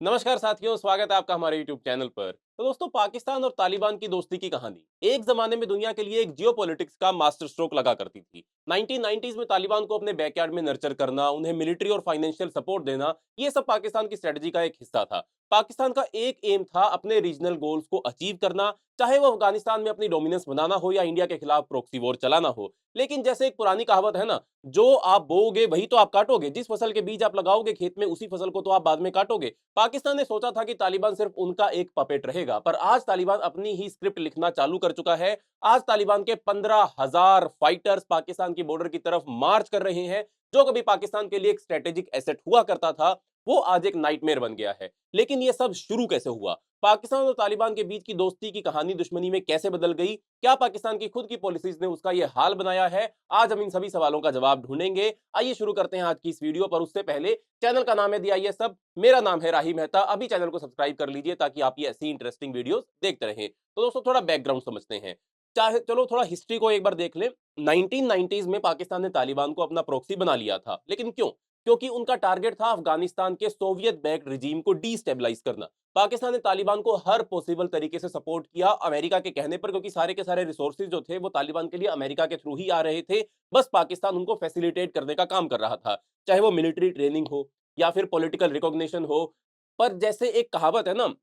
नमस्कार साथियों, स्वागत है आपका हमारे YouTube चैनल पर। तो दोस्तों, पाकिस्तान और तालिबान की दोस्ती की कहानी एक जमाने में दुनिया के लिए एक जियोपॉलिटिक्स का मास्टर स्ट्रोक लगा करती थी। 1990s में तालिबान को अपने बैकयार्ड में नर्चर करना, उन्हें मिलिट्री और फाइनेंशियल सपोर्ट देना, ये सब पाकिस्तान की स्ट्रेटजी का एक हिस्सा था। पाकिस्तान का एक एम था अपने रीजनल गोल्स को अचीव करना, चाहे वो अफगानिस्तान में अपनी डोमिनेंस बनाना हो या इंडिया के खिलाफ प्रॉक्सी वॉर चलाना हो। लेकिन जैसे एक पुरानी कहावत है ना, जो आप बोओगे वही तो आप काटोगे। जिस फसल के बीज आप लगाओगे खेत में, उसी फसल को तो आप बाद में काटोगे। पाकिस्तान ने सोचा था कि तालिबान सिर्फ उनका एक पपेट रहेगा, पर आज तालिबान अपनी ही स्क्रिप्ट लिखना चालू कर चुका है। आज तालिबान के 15,000 फाइटर्स पाकिस्तान की बॉर्डर की तरफ मार्च कर रहे हैं। जो कभी पाकिस्तान के लिए एक स्ट्रेटेजिक एसेट हुआ करता था, वो आज एक नाइटमेयर बन गया है। लेकिन ये सब शुरू कैसे हुआ? पाकिस्तान और तालिबान के बीच की दोस्ती की कहानी दुश्मनी में कैसे बदल गई? क्या पाकिस्तान की खुद की पॉलिसीज ने उसका ये हाल बनाया है? आज हम इन सभी सवालों का जवाब ढूंढेंगे। आइए शुरू करते हैं आज की इस वीडियो। पर उससे पहले, चैनल का नाम है दिया ये सब, मेरा नाम है राही मेहता। अभी चैनल को सब्सक्राइब कर लीजिए ताकि आप ये ऐसी इंटरेस्टिंग वीडियोस देखते रहें। तो दोस्तों, थोड़ा बैकग्राउंड समझते हैं। चाहे चलो थोड़ा हिस्ट्री को एक बार देख लें। 1990s में पाकिस्तान ने तालिबान को अपना प्रॉक्सी बना लिया था। लेकिन क्यों? क्योंकि उनका टारगेट था अफगानिस्तान के सोवियत बैक्ड रिजीम को डीस्टेबलाइज करना। पाकिस्तान ने तालिबान को हर पॉसिबल तरीके से सपोर्ट किया, अमेरिका के कहने पर, क्योंकि सारे के सारे रिसोर्सेज जो थे वो तालिबान के लिए अमेरिका के थ्रू ही आ रहे थे। बस पाकिस्तान उनको फैसिलिटेट करने का काम कर रहा था, चाहे वो मिलिट्री ट्रेनिंग हो या फिर पॉलिटिकल रिकॉग्निशन हो। पर जैसे एक कहावत है ना,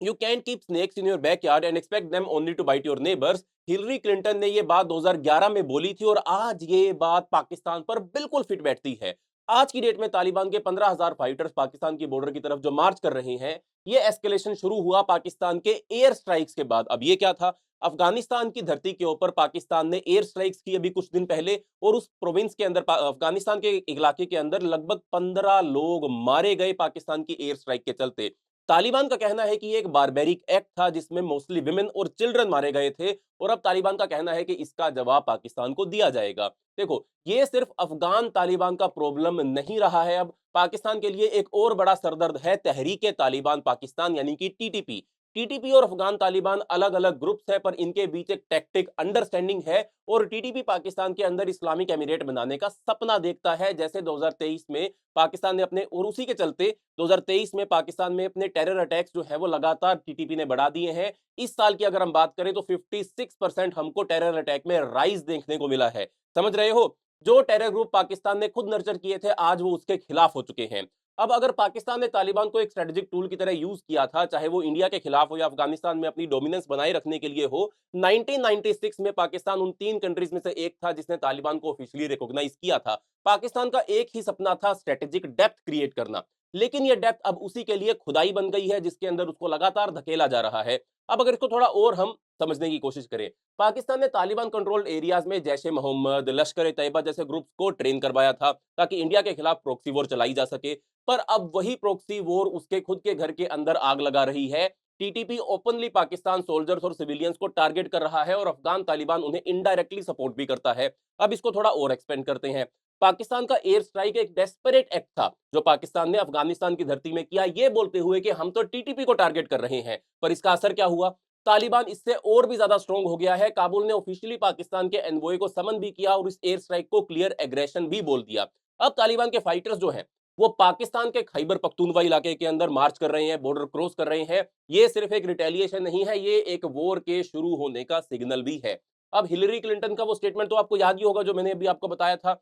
you can keep snakes in your backyard and expect them only to bite your neighbours. Hillary Clinton ने ये बात 2011 में बोली थी और आज ये बात पाकिस्तान पर बिल्कुल फिट बैठती है। आज की डेट में तालिबान के 15,000 फाइटर्स पाकिस्तान की बॉर्डर की तरफ जो मार्च कर रहे हैं, ये एस्केलेशन शुरू हुआ पाकिस्तान के एयर स्ट्राइक्स के बाद। अब ये क्या था? अफगानिस्तान की धरती के ऊपर पाकिस्तान ने एयर स्ट्राइक्स की अभी कुछ दिन पहले, और उस प्रोविंस के अंदर अफगानिस्तान के इलाके के अंदर लगभग 15 लोग मारे गए पाकिस्तान की एयर स्ट्राइक के चलते। तालिबान का कहना है कि ये एक बारबेरिक एक्ट था जिसमें मोस्टली विमेन और चिल्ड्रन मारे गए थे, और अब तालिबान का कहना है कि इसका जवाब पाकिस्तान को दिया जाएगा। देखो, ये सिर्फ अफगान तालिबान का प्रॉब्लम नहीं रहा है। अब पाकिस्तान के लिए एक और बड़ा सरदर्द है तहरीके तालिबान पाकिस्तान, यानी कि टीटीपी। टीटीपी और अफगान तालिबान अलग अलग ग्रुप्स है, पर इनके बीच एक टैक्टिक अंडरस्टैंडिंग है। और टीटीपी पाकिस्तान के अंदर इस्लामिक एमिरेट बनाने का सपना देखता है, जैसे 2023 में पाकिस्तान ने अपने, और उसी के चलते 2023 में पाकिस्तान में अपने टेरर अटैक्स जो है वो लगातार टीटीपी ने बढ़ा दिए हैं। इस साल की अगर हम बात करें तो 56% हमको टेरर अटैक में राइज देखने को मिला है। समझ रहे हो? जो टेरर ग्रुप पाकिस्तान ने खुद नर्चर किए थे, आज वो उसके खिलाफ हो चुके हैं। अब अगर पाकिस्तान ने तालिबान को एक स्ट्रेटेजिक टूल की तरह यूज किया था, चाहे वो इंडिया के खिलाफ हो या अफगानिस्तान में अपनी डोमिनेंस बनाए रखने के लिए हो, 1996 में पाकिस्तान उन 3 कंट्रीज में से एक था जिसने तालिबान को ऑफिशियली रिकॉग्नाइज किया था। पाकिस्तान का एक ही सपना था, स्ट्रेटेजिक डेप्थ क्रिएट करना। लेकिन ये डेप्थ अब उसी के लिए खुदाई बन गई है, जिसके अंदर उसको लगातार धकेला जा रहा है। अब अगर इसको थोड़ा और हम समझने की कोशिश करें, पाकिस्तान ने तालिबान कंट्रोल्ड एरियाज में जैश ए मोहम्मद, लश्कर ए तैयबा जैसे ग्रुप्स को ट्रेन करवाया था ताकि इंडिया के खिलाफ प्रॉक्सी वॉर चलाई जा सके। पर अब वही प्रॉक्सी वॉर उसके खुद के घर के अंदर आग लगा रही है। टीटीपी ओपनली पाकिस्तान सोल्जर्स और सिविलियंस को टारगेट कर रहा है और अफगान तालिबान उन्हें इनडायरेक्टली सपोर्ट भी करता है। अब इसको थोड़ा और एक्सपेंड करते हैं। पाकिस्तान का एयर स्ट्राइक एक डेस्परेट एक्ट था जो पाकिस्तान ने अफगानिस्तान की धरती में किया, ये बोलते हुए कि हम तो टीटीपी को टारगेट कर रहे हैं। पर इसका असर क्या हुआ? तालिबान इससे और भी ज्यादा स्ट्रांग हो गया है। काबुल ने ऑफिशियली पाकिस्तान के एनवॉय को समन भी किया और इस एयर स्ट्राइक को क्लियर एग्रेशन भी बोल दिया। अब तालिबान के फाइटर्स जो हैं, वो पाकिस्तान के खैबर पख्तूनख्वा इलाके के अंदर मार्च कर रहे हैं, बॉर्डर क्रॉस कर रहे हैं। ये सिर्फ एक रिटेलिएशन नहीं है, ये एक वॉर के शुरू होने का सिग्नल भी है। अब हिलरी क्लिंटन का वो स्टेटमेंट तो आपको याद ही होगा जो मैंने अभी आपको बताया था,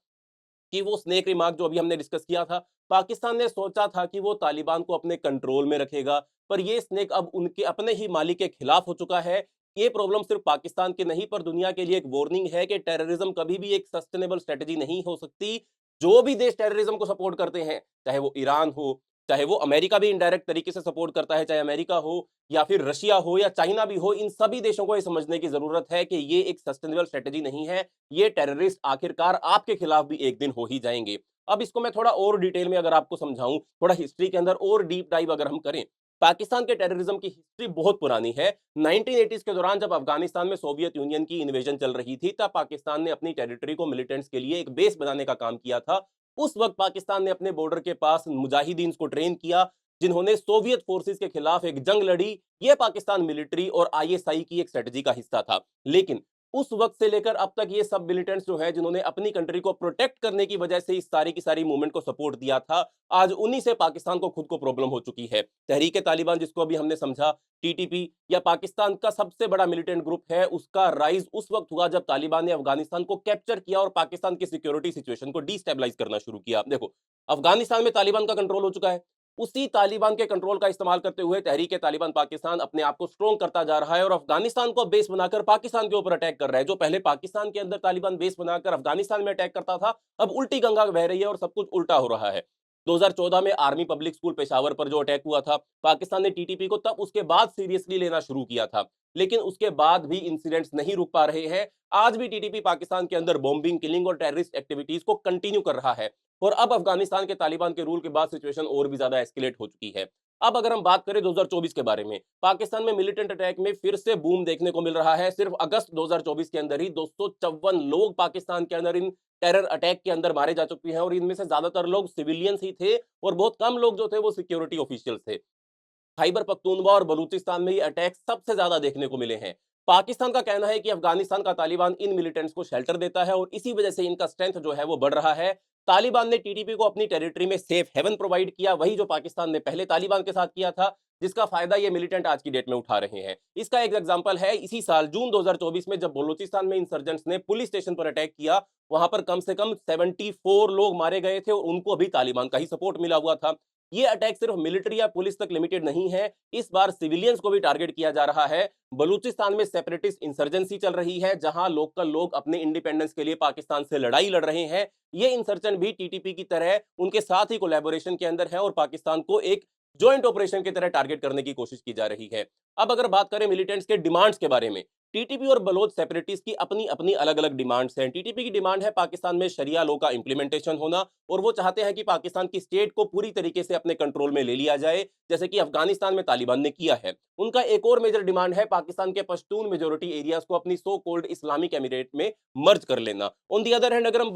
कि वो स्नेक रिमार्क जो अभी हमने डिस्कस किया था। पाकिस्तान ने सोचा था कि वो तालिबान को अपने कंट्रोल में रखेगा, पर ये स्नेक अब उनके अपने ही मालिक के खिलाफ हो चुका है। ये प्रॉब्लम सिर्फ पाकिस्तान की नहीं, पर दुनिया के लिए एक वार्निंग है कि टेररिज्म कभी भी एक सस्टेनेबल स्ट्रेटजी नहीं हो सकती। जो भी देश टेररिज्म को सपोर्ट करते हैं, चाहे वो ईरान हो, चाहे वो अमेरिका भी इनडायरेक्ट तरीके से सपोर्ट करता है, चाहे अमेरिका हो या फिर रशिया हो या चाइना भी हो, इन सभी देशों को ये समझने की जरूरत है कि ये एक सस्टेनेबल स्ट्रेटजी नहीं है। ये टेररिस्ट आखिरकार आपके खिलाफ भी एक दिन हो ही जाएंगे। अब इसको मैं थोड़ा और डिटेल में अगर आपको समझाऊं, थोड़ा हिस्ट्री के अंदर और डीप डाइव अगर हम करें, पाकिस्तान के टेररिज्म की हिस्ट्री बहुत पुरानी है। 1980s के दौरान जब अफगानिस्तान में सोवियत यूनियन की इन्वेजन चल रही थी, तब पाकिस्तान ने अपनी टेरिटरी को मिलिटेंट्स के लिए एक बेस बनाने का काम किया था। उस वक्त पाकिस्तान ने अपने बॉर्डर के पास मुजाहिदीन को ट्रेन किया, जिन्होंने सोवियत फोर्सेस के खिलाफ एक जंग लड़ी। यह पाकिस्तान मिलिट्री और आईएसआई की एक स्ट्रेटजी का हिस्सा था। लेकिन उस वक्त से लेकर अब तक ये सब मिलिटेंट्स जो है जिन्होंने अपनी कंट्री को प्रोटेक्ट करने की वजह से इस सारी की सारी मूवमेंट को सपोर्ट दिया था, आज उन्हीं से पाकिस्तान को खुद को प्रॉब्लम हो चुकी है। तहरीक तालिबान जिसको अभी हमने समझा, टीटीपी या पाकिस्तान का सबसे बड़ा मिलिटेंट ग्रुप है, उसका राइज उस वक्त हुआ जब तालिबान ने अफगानिस्तान को कैप्चर किया और पाकिस्तान की सिक्योरिटी सिचुएशन को डिस्टेबलाइज करना शुरू किया। देखो, अफगानिस्तान में तालिबान का कंट्रोल हो चुका है, उसी तालिबान के कंट्रोल का इस्तेमाल करते हुए तहरीक तालिबान पाकिस्तान अपने आप को स्ट्रॉन्ग करता जा रहा है और अफगानिस्तान को बेस बनाकर पाकिस्तान के ऊपर अटैक कर रहा है। जो पहले पाकिस्तान के अंदर तालिबान बेस बनाकर अफगानिस्तान में अटैक करता था, अब उल्टी गंगा बह रही है और सब कुछ उल्टा हो रहा है। 2014 में आर्मी पब्लिक स्कूल पेशावर पर जो अटैक हुआ था, पाकिस्तान ने टीटीपी को तब उसके बाद सीरियसली लेना शुरू किया था, लेकिन उसके बाद भी इंसिडेंट्स नहीं रुक पा रहे हैं। आज भी टीटीपी पाकिस्तान के अंदर बॉम्बिंग, किलिंग और टेररिस्ट एक्टिविटीज को कंटिन्यू कर रहा है और अब अफगानिस्तान के तालिबान के रूल के बाद सिचुएशन और भी ज्यादा एस्केलेट हो चुकी है। अब अगर हम बात करें 2024 के बारे में, पाकिस्तान में मिलिटेंट अटैक में फिर से बूम देखने को मिल रहा है। सिर्फ अगस्त 2024 के अंदर ही 254 लोग पाकिस्तान के अंदर इन टेरर अटैक के अंदर मारे जा चुके हैं और इनमें से ज्यादातर लोग सिविलियंस ही थे और बहुत कम लोग जो थे वो सिक्योरिटी ऑफिशियल्स थे। खैबर पख्तूनवा और बलूचिस्तान में ये अटैक सबसे ज्यादा देखने को मिले हैं। पाकिस्तान का कहना है कि अफगानिस्तान का तालिबान इन मिलिटेंट्स को शेल्टर देता है और इसी वजह से इनका स्ट्रेंथ जो है वो बढ़ रहा है। तालिबान ने टीटीपी को अपनी टेरिटरी में सेफ हेवन प्रोवाइड किया, वही जो पाकिस्तान ने पहले तालिबान के साथ किया था, जिसका फायदा ये मिलिटेंट आज की डेट में उठा रहे हैं। इसका एक एग्जांपल है इसी साल जून 2024 में जब बलूचिस्तान में इंसर्जेंट्स ने पुलिस स्टेशन पर अटैक किया, वहां पर कम से कम 74 लोग मारे गए थे और उनको भी तालिबान का ही सपोर्ट मिला हुआ था। ये अटैक सिर्फ मिलिट्री या पुलिस तक लिमिटेड नहीं है, इस बार सिविलियंस को भी टारगेट किया जा रहा है। बलूचिस्तान में सेपरेटिस्ट इंसर्जेंसी चल रही है, जहां लोकल लोग अपने इंडिपेंडेंस के लिए पाकिस्तान से लड़ाई लड़ रहे हैं। ये इंसर्जेंट भी टीटीपी की तरह उनके साथ ही कोलैबोरेशन के अंदर है और पाकिस्तान को एक जॉइंट ऑपरेशन की तरह टारगेट करने की कोशिश की जा रही है। अब अगर बात करें मिलिटेंट्स के डिमांड्स के बारे में, टीटीपी और बलोच सेपरेटिस्ट की अपनी अपनी अलग अलग डिमांड्स हैं। टीटीपी की डिमांड है पाकिस्तान में शरिया लॉ का इंप्लीमेंटेशन होना और वो चाहते हैं कि पाकिस्तान की स्टेट को पूरी तरीके से अपने कंट्रोल में ले लिया जाए, जैसे कि अफगानिस्तान में तालिबान ने किया है। उनका एक और मेजर डिमांड है पाकिस्तान के पश्तून मेजोरिटी एरियाज को अपनी सो कॉल्ड इस्लामिक एमिरेट में मर्ज कर लेना। ऑन दी अदर हैंड, अगर हम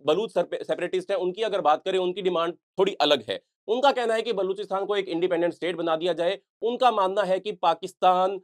बलूच सेपरेटिस्ट हैं उनकी अगर बात करें, उनकी डिमांड थोड़ी अलग है। उनका कहना है कि बलूचिस्तान को एक इंडिपेंडेंट स्टेट बना दिया जाए। उनका मानना है कि पाकिस्तान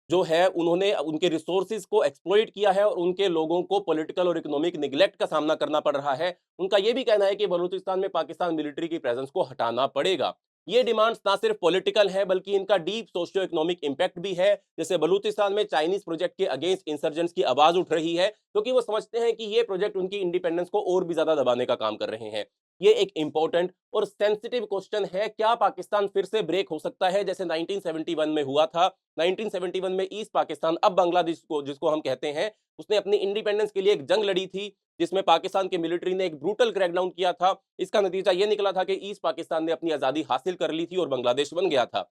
जो है उन्होंने उनके रिसोर्सेज को एक्सप्लॉइट किया है और उनके लोगों को पॉलिटिकल और इकोनॉमिक निगलेक्ट का सामना करना पड़ रहा है। उनका यह भी कहना है कि बलूचिस्तान में पाकिस्तान मिलिट्री की प्रेजेंस को हटाना पड़ेगा। ये डिमांड्स ना सिर्फ पॉलिटिकल है बल्कि इनका डीप सोशियो इकोनॉमिक इंपैक्ट भी है। जैसे बलूचिस्तान में चाइनीज प्रोजेक्ट के अगेंस्ट इंसर्जेंट्स की आवाज उठ रही है क्योंकि वो समझते हैं कि ये प्रोजेक्ट उनकी इंडिपेंडेंस को और भी ज्यादा दबाने का काम कर रहे हैं। ये एक इंपॉर्टेंट और सेंसिटिव क्वेश्चन है, क्या पाकिस्तान फिर से ब्रेक हो सकता है जैसे 1971 में हुआ था। 1971 में ईस्ट पाकिस्तान, अब बांग्लादेश को जिसको हम कहते हैं, उसने अपनी इंडिपेंडेंस के लिए एक जंग लड़ी थी जिसमें पाकिस्तान की मिलिट्री ने एक ब्रूटल क्रैकडाउन किया था। इसका नतीजा यह निकला था कि ईस्ट पाकिस्तान ने अपनी आजादी हासिल कर ली थी और बांग्लादेश बन गया था।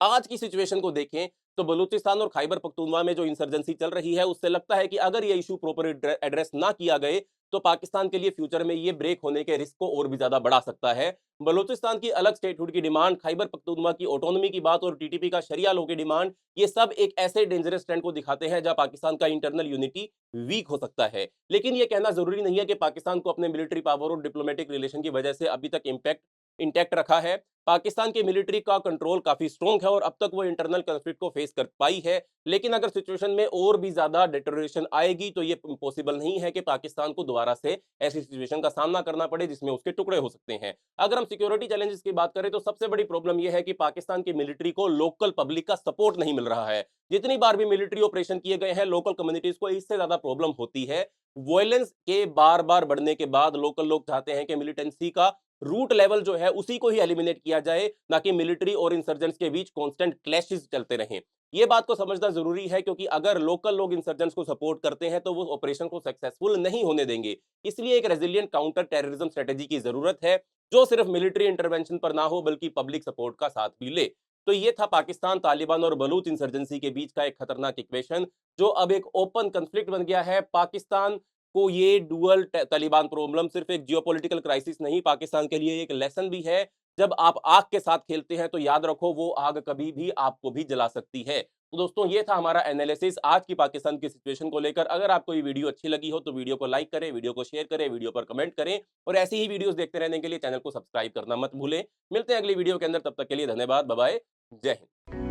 आज की सिचुएशन को देखें तो बलूचिस्तान और खैबर पख्तूनवा में जो इंसर्जेंसी चल रही है उससे लगता है कि अगर ये इशू प्रॉपर एड्रेस ना किया गए तो पाकिस्तान के लिए फ्यूचर में ये ब्रेक होने के रिस्क को और भी ज्यादा बढ़ा सकता है। बलूचिस्तान की अलग स्टेटहुड की डिमांड, खैबर पख्तूनवा की ऑटोनॉमी की बात और टीटीपी का शरिया लॉ की डिमांड, ये सब एक ऐसे डेंजरस ट्रेंड को दिखाते हैं जहां पाकिस्तान का इंटरनल यूनिटी वीक हो सकता है। लेकिन ये कहना जरूरी नहीं है कि पाकिस्तान को अपने मिलिट्री पावर और डिप्लोमेटिक रिलेशन की वजह से अभी तक इम्पैक्ट इंटैक्ट रखा है। पाकिस्तान की मिलिट्री का कंट्रोल काफी स्ट्रॉन्ग है और अब तक वो इंटरनल कॉन्फ्लिक्ट को फेस कर पाई है। लेकिन अगर सिचुएशन में और भी ज्यादा डिटोरेशन आएगी तो ये पॉसिबल नहीं है कि पाकिस्तान को दोबारा से ऐसी सिचुएशन का सामना करना पड़े जिसमें उसके टुकड़े हो सकते हैं। अगर हम सिक्योरिटी चैलेंजेस की बात करें तो सबसे बड़ी प्रॉब्लम यह है कि पाकिस्तान की मिलिट्री को लोकल पब्लिक का सपोर्ट नहीं मिल रहा है। जितनी बार भी मिलिट्री ऑपरेशन किए गए हैं, लोकल कम्युनिटीज को इससे ज्यादा प्रॉब्लम होती है। वायलेंस के बार बार बढ़ने के बाद लोकल लोग चाहते हैं कि मिलिटेंसी का रूट लेवल जो है उसी को ही एलिमिनेट किया जाए, ना कि मिलिट्री और इंसर्जेंट्स के बीच कांस्टेंट क्लैशेस चलते रहें। ये बात को समझना जरूरी है क्योंकि अगर लोकल लोग इंसर्जेंट्स को सपोर्ट करते हैं तो वो ऑपरेशन को सक्सेसफुल नहीं होने देंगे। इसलिए एक रेजिलिएंट काउंटर टेररिज्म स्ट्रेटेजी की जरूरत है जो सिर्फ मिलिट्री इंटरवेंशन पर ना हो बल्कि पब्लिक सपोर्ट का साथ भी ले। तो ये था पाकिस्तान, तालिबान और बलूच इंसर्जेंसी के बीच का एक खतरनाक इक्वेशन जो अब एक ओपन कन्फ्लिक्ट बन गया है। पाकिस्तान को ये डुअल तालिबान प्रॉब्लम सिर्फ एक जियोपॉलिटिकल क्राइसिस नहीं, पाकिस्तान के लिए एक लेसन भी है। जब आप आग के साथ खेलते हैं तो याद रखो वो आग कभी भी आपको भी जला सकती है। तो दोस्तों, ये था हमारा एनालिसिस आज की पाकिस्तान की सिचुएशन को लेकर। अगर आपको ये वीडियो अच्छी लगी हो तो वीडियो को लाइक करें, वीडियो को शेयर करें, वीडियो पर कमेंट करें और ऐसी ही वीडियोस देखते रहने के लिए चैनल को सब्सक्राइब करना मत भूलें। मिलते हैं अगली वीडियो के अंदर, तब तक के लिए धन्यवाद, बाय बाय, जय हिंद।